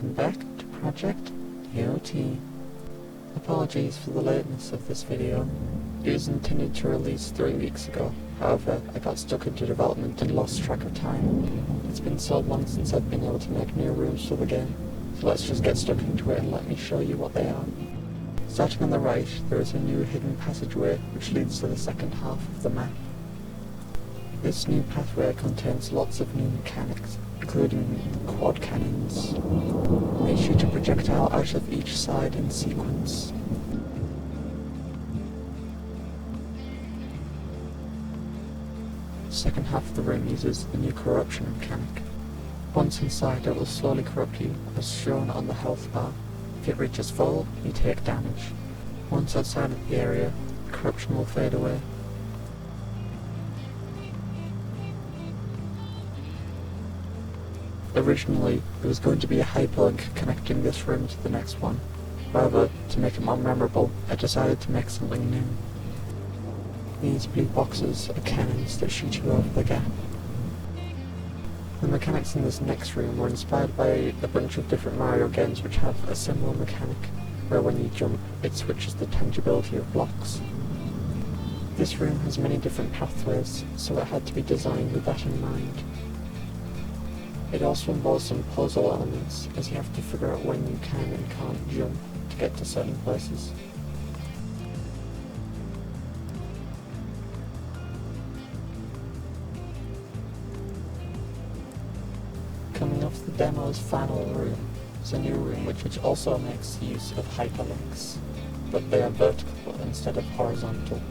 welcome back to Project AOT. Apologies for the lateness of this video. It was intended to release 3 weeks ago, however I got stuck into development and lost track of time. It's been so long since I've been able to make new rooms for the game, so let's just get stuck into it and let me show you what they are. Starting on the right, there is a new hidden passageway which leads to the second half of the map. This new pathway contains lots of new mechanics, including quad cannons. They shoot a projectile out of each side in sequence. The second half of the room uses the new corruption mechanic. Once inside, it will slowly corrupt you, as shown on the health bar. If it reaches full, you take damage. Once outside of the area, the corruption will fade away. Originally, there was going to be a hyperlink connecting this room to the next one. However, to make it more memorable, I decided to make something new. These blue boxes are cannons that shoot you over the gap. The mechanics in this next room were inspired by a bunch of different Mario games which have a similar mechanic, where when you jump, it switches the tangibility of blocks. This room has many different pathways, so it had to be designed with that in mind. It also involves some puzzle elements, as you have to figure out when you can and can't jump to get to certain places. Coming off the demo's final room is a new room which also makes use of hyperlinks, but they are vertical instead of horizontal.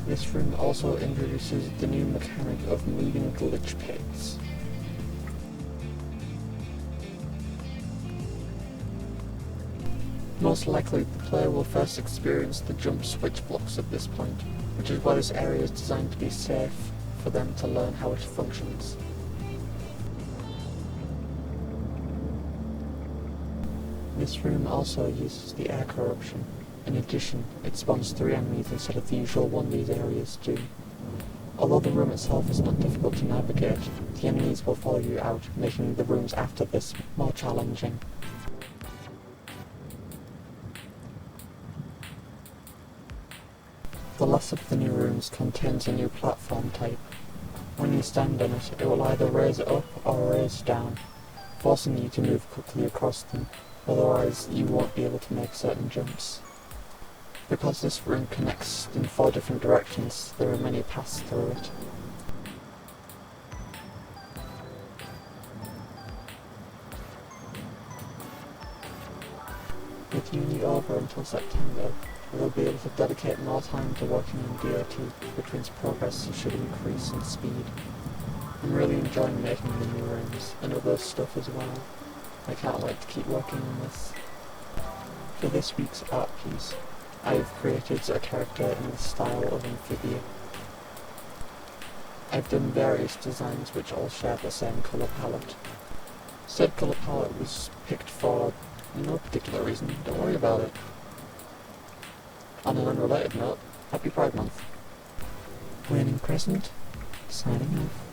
This room also introduces the new mechanic of moving glitch pits. Most likely, the player will first experience the jump switch blocks at this point, which is why this area is designed to be safe for them to learn how it functions. This room also uses the air corruption. In addition, it spawns 3 enemies instead of the usual one these areas do. Although the room itself is not difficult to navigate, the enemies will follow you out, making the rooms after this more challenging. The last of the new rooms contains a new platform type. When you stand on it, it will either raise up or raise down, forcing you to move quickly across them, otherwise you won't be able to make certain jumps. Because this room connects in 4 different directions, there are many paths through it. With uni over until September, we'll be able to dedicate more time to working on DOT, which means progress should increase in speed. I'm really enjoying making the new rooms, and other stuff as well. I can't wait to keep working on this. For this week's art piece, I've created a character in the style of Amphibia. I've done various designs which all share the same colour palette. Said colour palette was picked for no particular reason, don't worry about it. On an unrelated note, Happy Pride Month. Waning Crescent, signing off.